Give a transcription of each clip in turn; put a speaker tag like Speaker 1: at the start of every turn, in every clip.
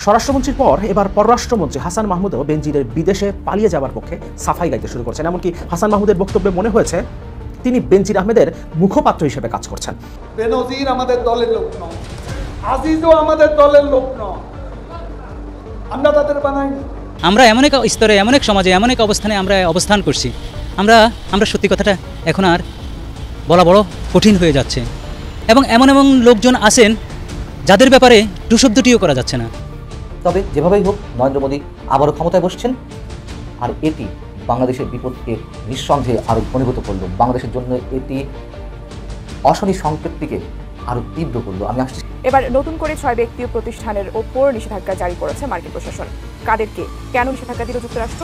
Speaker 1: স্বরাষ্ট্রমন্ত্রীর পর এবার পররাষ্ট্রমন্ত্রী হাসান মাহমুদও বেনজিরের বিদেশে পালিয়ে যাওয়ার পক্ষে সাফাই গাইতে শুরু করছেন। এমনকি হাসান মাহমুদের বক্তব্যে মনে হয়েছে তিনি বেনজির আহমেদের মুখপাত্র হিসেবে কাজ করছেন।
Speaker 2: বেনজির আমাদের দলের লোক নয়, আজিজও আমাদের দলের লোক নয়, আমরা তাদের বানাইনি।
Speaker 3: আমরা এমন এক স্তরে, এমন এক সমাজে, এমন এক অবস্থানে আমরা অবস্থান করছি, আমরা সত্যি কথাটা এখন আর বলা বড় কঠিন হয়ে যাচ্ছে। এবং এমন লোকজন আছেন যাদের ব্যাপারে দুশব্দটিও করা যাচ্ছে না।
Speaker 4: তবে যেভাবেই হোক নরেন্দ্র মোদী আবারও ক্ষমতায় বসছেন, আর এটি বাংলাদেশের বিপদকে নিঃসন্দেহে আরও ঘনীভূত করল। বাংলাদেশের জন্য এটি অশনি সংকেতটিকে আরও তীব্র করলো। আমি আসছি।
Speaker 5: এবার নতুন করে 6 ব্যক্তি ও প্রতিষ্ঠানের ওপর নিষেধাজ্ঞা জারি করেছে মার্কিন প্রশাসন। কাদেরকে, কেন নিষেধাজ্ঞা দিল যুক্তরাষ্ট্র?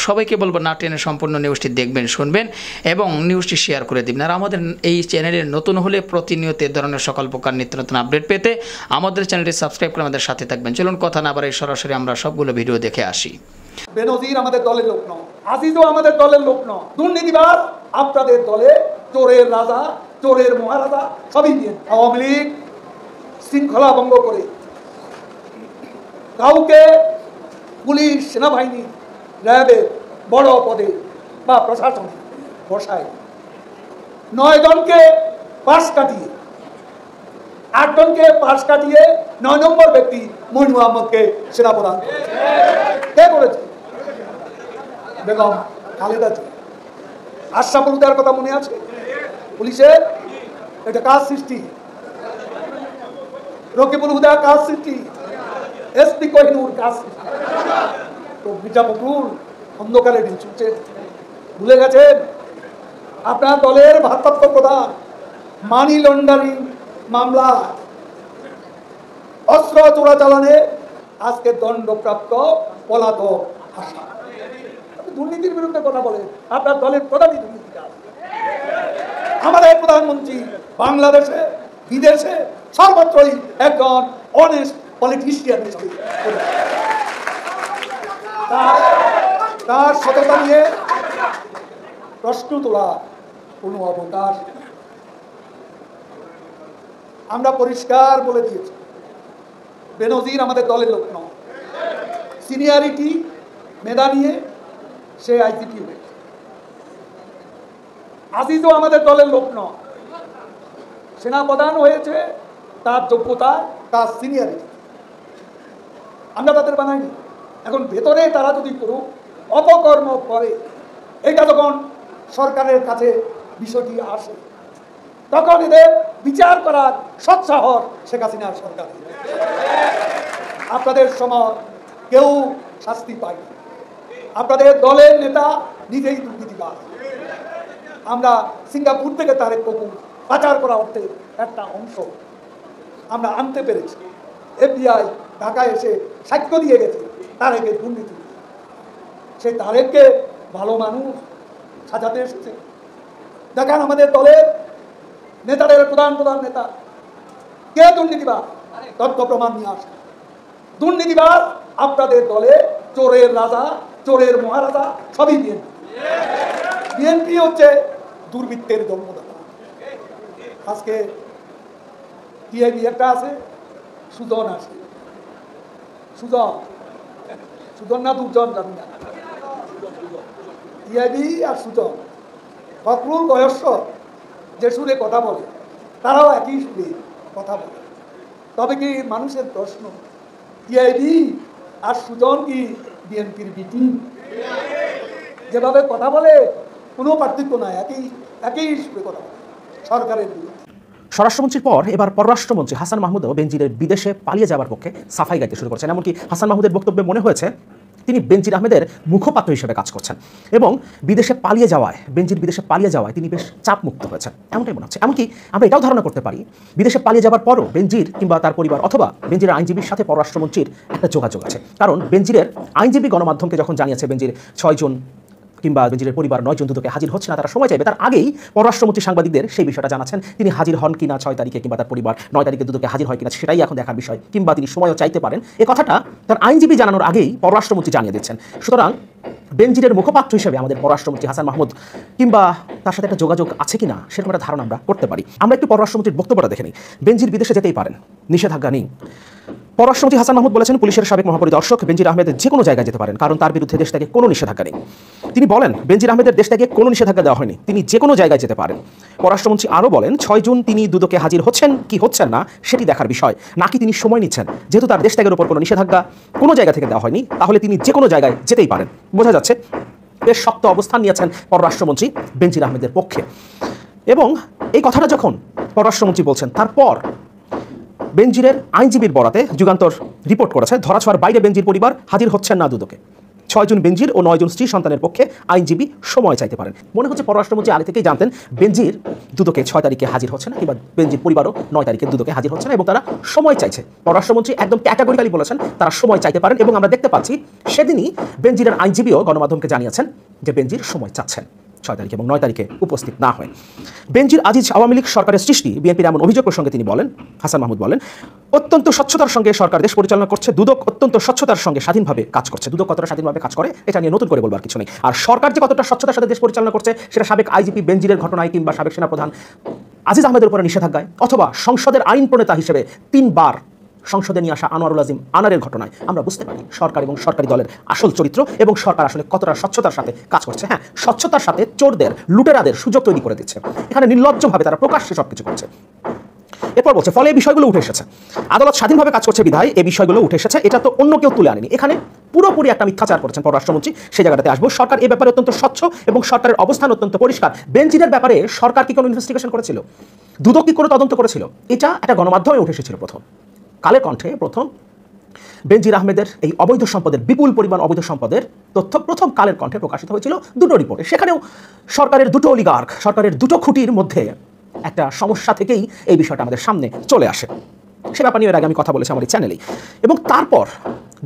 Speaker 6: সবাইকে বলবো না টেনে সম্পূর্ণ নিউজটি দেখবেন, শুনবেন এবং নিউজটি শেয়ার করে দিবেন। আর আমাদের এই চ্যানেলে নতুন হলে প্রতিনিয়ত এ ধরনের সকল প্রকার নিত্য নতুন আপডেট পেতে আমাদের চ্যানেলটি সাবস্ক্রাইব করে আমাদের সাথে থাকবেন। চলুন কথা না বাড়াই সরাসরি আমরা সবগুলো ভিডিও দেখে আসি।
Speaker 2: বেনজির আমাদের দলের লোক নয়, আজিজও আমাদের দলের লোক নয়। দুর্নীতিবাজ আপনাদের দলে চোরের রাজা, চোরের মহারাজা সবই দিয়ে। আওয়ামী লীগ শৃঙ্খলা ভঙ্গ করে কাউকে পুলিশ, সেনাবাহিনী, র্যাবের বড় পদে বা প্রশাসনে বসায় 9 জনকে পাশ কাটিয়ে, 8 জনকে পাশ কাটিয়ে 9 নম্বর ব্যক্তি মইনু আহমদকে সেনাপ্রধান কে করেছে? বেগম খালেদা জিয়া। আশরাফুল হুদার কথা মনে আছে? পুলিশের এটা কাজ সৃষ্টি, রকিবুল হুদা কাজ সৃষ্টি, এসপি কোহিনুর কাজ সৃষ্টি। তো মির্জা ফখরুল অন্ধকারে দিন ছুটছে, ভুলে গেছেন আপনার দলের ভারপ্রাপ্ত প্রধান মানি লন্ডারিং মামলা, অস্ত্র চোরাচালানে আজকে দণ্ডপ্রাপ্ত পলাতক আসামি। দুর্নীতির বিরুদ্ধে কথা বলে আপনার দলের প্রধানই দুর্নীতিবাজ। আমাদের প্রধানমন্ত্রী বাংলাদেশে, বিদেশে সর্বত্রই একজন অনেস্ট পলিটিশিয়ান হিসেবে তার সততা নিয়ে প্রশ্ন তোলা কোনো অবকাশ। আমরা পরিষ্কার বলে দিয়েছি বেনজির আমাদের দলের লোক নয়। সিনিয়রিটি, মেধা নিয়ে সে আইজিপি হয়েছে। আজিজও আমাদের দলের লোক নয়, সেনাপ্রধান হয়েছে তার যোগ্যতা, তার সিনিয়রিটি। আমরা তাদের বানাইনি। এখন ভেতরে তারা যদি কোনো অপকর্ম করে, এটা যখন সরকারের কাছে বিষয়টি আসে, তখন এদের বিচার করার সৎসাহস শেখ হাসিনার সরকার। আপনাদের সময় কেউ শাস্তি পায়নি। আপনাদের দলের নেতা নিজেই দুর্নীতিবাজ। আমরা সিঙ্গাপুর থেকে তারেক কপূর পাচার করা অর্থের একটা অংশ আমরা আনতে পেরেছি। FBI ঢাকায় এসে সাক্ষ্য দিয়ে গেছে তারেকের দুর্নীতি। সেই তারেককে ভালো মানুষ সাজাতে এসেছে। দেখেন আমাদের দলের নেতাদের প্রধান নেতা কে দুর্নীতিবাজ, তথ্য প্রমাণ নিয়ে আসে। দুর্নীতিবাজ আপনাদের দলে চোরের রাজা, চোরের মহারাজা সবই বিএনপি। বিএনপি হচ্ছে দুর্বৃত্তের জন্মদাতা। আজকে টিআইবি একটা আছে, সুজন আছে, সুজন না দুজন জানি না, টিআইবি আর সুজন। ফখরুল বয়স্ক যে সুরে কথা বলে, তারাও একই সুরে কথা বলে। তবে কি মানুষের প্রশ্ন, টিআইবি আর সুজন কি বিএনপির বিটি? যেভাবে কথা বলে কোনো পার্থক্য নাই, একই সুরে কথা বলে সরকারের বিরুদ্ধে।
Speaker 1: স্বরাষ্ট্রমন্ত্রীর পর এবার পররাষ্ট্রমন্ত্রী হাসান মাহমুদও বেনজিরের বিদেশে পালিয়ে যাওয়ার পক্ষে সাফাই গাইতে শুরু করছেন। এমনকি হাসান মাহমুদের বক্তব্যে মনে হয়েছে তিনি বেনজির আহমেদের মুখপাত্র হিসেবে কাজ করছেন এবং বেনজির বিদেশে পালিয়ে যাওয়ায় তিনি বেশ চাপমুক্ত হয়েছেন, এমনটাই মনে হচ্ছে। এমনকি আমরা এটাও ধারণা করতে পারি বিদেশে পালিয়ে যাওয়ার পরও বেনজির কিংবা তার পরিবার অথবা বেনজিরের আইনজীবীর সাথে পররাষ্ট্রমন্ত্রীর একটা যোগাযোগ আছে। কারণ বেনজিরের আইনজীবী গণমাধ্যমকে যখন জানিয়েছে বেনজির 6 জন কিংবা বেনজিরের পরিবার 9 জন দুদকে হাজির হচ্ছে না, তারা সময় চাইবে, তার আগেই পররাষ্ট্রমন্ত্রী সাংবাদিকদের সেই বিষয়টা জানাচ্ছেন। তিনি হাজির হন কিনা 6 তারিখে কিংবা তার পরিবার 9 তারিখে দুদকে হাজির হয় কিনা সেটাই এখন দেখার বিষয়, কিংবা তিনি সময়ও চাইতে পারেন। এ কথাটা তার আইনজীবী জানানোর আগেই পররাষ্ট্রমন্ত্রী জানিয়ে দিচ্ছেন। সুতরাং বেনজিরের মুখপাত্র হিসেবে আমাদের পররাষ্ট্রমন্ত্রী হাসান মাহমুদ কিংবা তার সাথে একটা যোগাযোগ আছে কিনা সেরকম একটা ধারণা আমরা করতে পারি। আমরা একটু পররাষ্ট্রমন্ত্রীর বক্তব্যটা দেখে নিই। বেনজির বিদেশে যেতেই পারেন, নিষেধাজ্ঞা নেই। পররাষ্ট্রমন্ত্রী হাসান মাহমুদ বলেছেন, পুলিশের সাবেক মহাপরিদর্শক বেনজির আহমেদ যে কোনো জায়গায় যেতে পারেন, কারণ তার বিরুদ্ধে দেশ থেকে কোনো নিষেধাজ্ঞা নেই। তিনি বলেন, বেনজির আহমেদের দেশ থেকে কোনো নিষেধাজ্ঞা দেওয়া হয়নি, তিনি যে কোনো জায়গায় যেতে পারেন। পররাষ্ট্রমন্ত্রী আরও বলেন, 6 জুন তিনি দুদকে হাজির হচ্ছেন কি হচ্ছেন না সেটি দেখার বিষয়, নাকি তিনি সময় নিচ্ছেন। যেহেতু তার দেশ ত্যাগের উপর কোনো নিষেধাজ্ঞা কোনো জায়গা থেকে দেওয়া হয়নি, তাহলে তিনি যে কোনো জায়গায় যেতেই পারেন। বোঝা যাচ্ছে বেশ শক্ত অবস্থান নিয়েছেন পররাষ্ট্রমন্ত্রী বেনজির আহমেদের পক্ষে। এবং এই কথাটা যখন পররাষ্ট্রমন্ত্রী বলছেন, তারপর বেনজিরের আইনজীবীর বরাতে যুগান্তর রিপোর্ট করেছে, ধরাছোঁয়ার বাইরে বেনজির পরিবার হাজির হচ্ছেন না দুদকে। 6 জুন বেনজির ও 9 জুন স্ত্রী সন্তানের পক্ষে আইনজীবী সময় চাইতে পারেন। মনে হচ্ছে পররাষ্ট্রমন্ত্রী আগে থেকেই জানতেন বেনজির দুদকে 6 তারিখে হাজির হচ্ছে না, কিংবা বেনজির পরিবারও 9 তারিখে দুদকে হাজির হচ্ছে না, এবং তারা সময় চাইছে। পররাষ্ট্রমন্ত্রী একদম ক্যাটাগরিক্যালি বলেছেন তারা সময় চাইতে পারেন, এবং আমরা দেখতে পাচ্ছি সেদিনই বেনজিরের আইনজীবীও গণমাধ্যমকে জানিয়েছেন যে বেনজির সময় চাচ্ছেন 6 তারিখে এবং 9 তারিখে উপস্থিত না হয়। বেনজির আজিজ আওয়ামী লীগ সরকারের সৃষ্টি, বিএনপির এমন অভিযোগ প্রসঙ্গে তিনি বলেন, হাসান মাহমুদ বলেন, অত্যন্ত স্বচ্ছতার সঙ্গে সরকার দেশ পরিচালনা করছে, দুদক অত্যন্ত স্বচ্ছতার সঙ্গে স্বাধীনভাবে কাজ করছে। দুদক কতটা স্বাধীনভাবে কাজ করে এটা নিয়ে নতুন করে বলবার কিছু নেই। আর সরকার যে কতটা স্বচ্ছতার সাথে দেশ পরিচালনা করছে সেটা সাবেক আইজিপি বেনজিরের ঘটনায়, কিংবা সাবেক সেনাপ্রধান আজিজ আহমেদের উপরে নিষেধাজ্ঞায়, অথবা সংসদের আইন প্রণেতা হিসেবে 3 বার সংসদে নিয়ে আসা আনোয়ারুল আজিম আনারের ঘটনায় আমরা বুঝতে পারি সরকার এবং সরকারি দলের আসল চরিত্র, এবং সরকার আসলে কতটা স্বচ্ছতার সাথে কাজ করছে। হ্যাঁ, স্বচ্ছতার সাথে চোরদের, লুটেরাদের সুযোগ তৈরি করে দিচ্ছে। এখানে নির্লজ্জভাবে তারা প্রকাশ্যে সবকিছু করছে। এরপর বলছে, ফলে এই বিষয়গুলো উঠে এসেছে। আদালত স্বাধীনভাবে কাজ করছে বিধায় এই বিষয়গুলো উঠে এসেছে, এটা তো অন্য কেউ তুলে আনেনি। এখানে পুরোপুরি একটা মিথ্যাচার করেছেন পররাষ্ট্রমন্ত্রী, সেই জায়গাটাতে আসবো। সরকার এই ব্যাপারে অত্যন্ত স্বচ্ছ এবং সরকারের অবস্থান অত্যন্ত পরিষ্কার। বেনজিরের ব্যাপারে সরকার কি কোনো ইনভেস্টিগেশন করেছিল? দুদক কি কোনো তদন্ত করেছিল? এটা একটা গণমাধ্যমে উঠে এসেছিল প্রথম। কালের কণ্ঠে প্রথম বেনজির আহমেদের এই অবৈধ সম্পদের, বিপুল পরিমাণ অবৈধ সম্পদের তথ্য প্রথম কালের কণ্ঠে প্রকাশিত হয়েছিল 2টো রিপোর্টে। সেখানেও সরকারের 2টো অলিগার্ক, সরকারের 2টো খুঁটির মধ্যে একটা সমস্যা থেকেই এই বিষয়টা আমাদের সামনে চলে আসে। সে ব্যাপার নিয়ে এর আগে আমি কথা বলেছি আমার এই চ্যানেলেই। এবং তারপর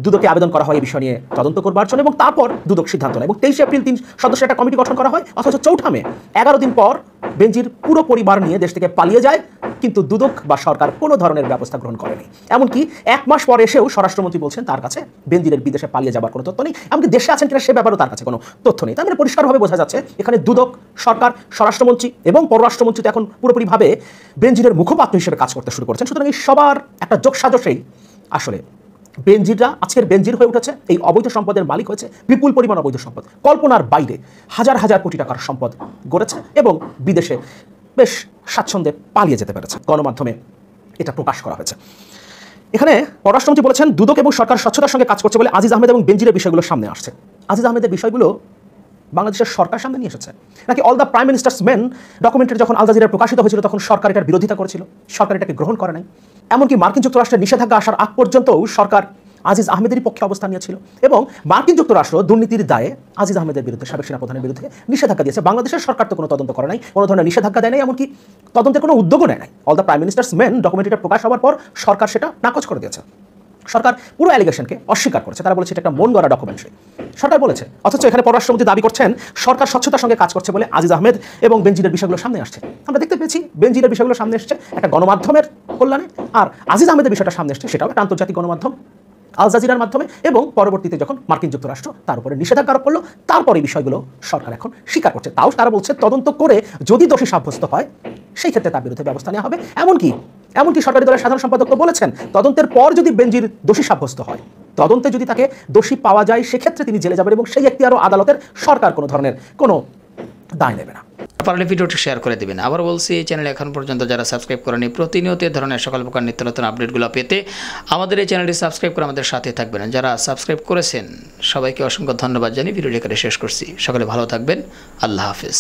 Speaker 1: দুদকে আবেদন করা হয় এই বিষয় নিয়ে তদন্ত করবার জন্য, এবং তারপর দুদক সিদ্ধান্ত নেয়, এবং 23 এপ্রিল 3 সদস্যের একটা কমিটি গঠন করা হয়। অথচ 4 মে 11 দিন পর বেনজির পুরো পরিবার নিয়ে দেশ থেকে পালিয়ে যায়, কিন্তু দুদক বা সরকার কোনো ধরনের ব্যবস্থা গ্রহণ করেনি। এমনকি 1 মাস পর এসেও স্বরাষ্ট্রমন্ত্রী বলছেন তার কাছে বেনজিরের বিদেশে পালিয়ে যাবার কোনো তথ্য নেই, এমনকি দেশে আছেন কিনা সে ব্যাপারেও তার কাছে কোনো তথ্য নেই। তার মানে পরিষ্কারভাবে বোঝা যাচ্ছে এখানে দুদক, সরকার, স্বরাষ্ট্রমন্ত্রী এবং পররাষ্ট্রমন্ত্রী তো এখন পুরোপুরিভাবে বেনজিরের মুখপাত্র হিসেবে কাজ করতে শুরু করেছেন। সুতরাং এই সবার একটা যোগসাজশেই আসলে বেনজিররা আজকের বেনজির হয়ে উঠেছে, এই অবৈধ সম্পদের মালিক হয়েছে, বিপুল পরিমাণ অবৈধ সম্পদ, কল্পনার বাইরে হাজার হাজার কোটি টাকার সম্পদ গড়েছে, এবং বিদেশে বেশ স্বাচ্ছন্দ্যে পালিয়ে যেতে পেরেছে। গণমাধ্যমে এটা প্রকাশ করা হয়েছে। এখানে পররাষ্ট্রমন্ত্রী বলেছেন দুদক এবং সরকার স্বচ্ছতার সঙ্গে কাজ করছে বলে আজিজ আহমেদ এবং বেনজিরের বিষয়গুলো সামনে আসছে। আজিজ আহমেদের বিষয়গুলো বাংলাদেশের সরকার সামনে নিয়ে এসেছে, নাকি all the prime minister's main documentary যখন আল জাজিরায় প্রকাশিত হয়েছিল তখন সরকার এটার বিরোধিতা করেছিল, সরকার এটাকে গ্রহণ করে নাই? এমনকি মার্কিন যুক্তরাষ্ট্রের নিষেধাজ্ঞা আসার আগ পর্যন্তও সরকার আজিজ আহমেদেরই পক্ষে অবস্থান নিয়েছিল, এবং মার্কিন যুক্তরাষ্ট্র দুর্নীতির দায়ে আজিজ আহমেদের বিরুদ্ধে, সাবেক সেনাপ্রধানের বিরুদ্ধে নিষেধাজ্ঞা দিয়েছে। বাংলাদেশের সরকার তো কোনো তদন্ত করে নাই, কোনো ধরনের নিষেধাজ্ঞা দেয় নাই, এমনকি তদন্তের কোনো উদ্যোগও নেয় নাই। All the prime minister's men ডকুমেন্টারিটা প্রকাশ হওয়ার পর সরকার সেটা নাকচ করে দিয়েছে। সরকার পুরো অ্যালিগেশনকে অস্বীকার করেছে, তারা বলেছে এটা একটা মন গড়া ডকুমেন্টারি, সরকার বলেছে। অথচ এখানে পররাষ্ট্রমন্ত্রী দাবি করছেন সরকার স্বচ্ছতার সঙ্গে কাজ করছে বলে আজিজ আহমেদ এবং বেনজিরের বিষয়গুলো সামনে আসছে। আমরা দেখতে পেয়েছি বেনজিরের বিষয়গুলো সামনে এসছে একটা গণমাধ্যমের কল্যাণে, আর আজিজ আহমেদের বিষয়টা সামনে এসছে সেটাও একটা আন্তর্জাতিক গণমাধ্যম আল জাজিরার মাধ্যমে, এবং পরবর্তীতে যখন মার্কিন যুক্তরাষ্ট্র তার উপরে নিষেধাজ্ঞা আরোপ করলো তারপরে এই বিষয়গুলো সরকার এখন স্বীকার করছে। তাও তারা বলছে তদন্ত করে যদি দোষী সাব্যস্ত হয় সেই ক্ষেত্রে তার বিরুদ্ধে ব্যবস্থা নেওয়া হবে। এমনকি সরকারি দলের সাধারণ সম্পাদক তো বলেছেন তদন্তের পর যদি বেনজির দোষী সাব্যস্ত হয়, তদন্তে যদি তাকে দোষী পাওয়া যায় সেক্ষেত্রে তিনি জেলে যাবেন, এবং সেই এখতিয়ারও আদালতের, সরকার কোনো ধরনের কোনো দায় নেবে না।
Speaker 6: পারলে ভিডিওটি শেয়ার করে দেবেন। আবার বলছি, এই চ্যানেল এখন পর্যন্ত যারা সাবস্ক্রাইব করেনি, প্রতিনিয়ত এই ধরনের সকল প্রকার নিত্য নতুন আপডেটগুলো পেতে আমাদের এই চ্যানেলটি সাবস্ক্রাইব করে আমাদের সাথে থাকবেন। যারা সাবস্ক্রাইব করেছেন সবাইকে অসংখ্য ধন্যবাদ জানিয়ে ভিডিওটি এখানে শেষ করছি। সকলে ভালো থাকবেন। আল্লাহ হাফেজ।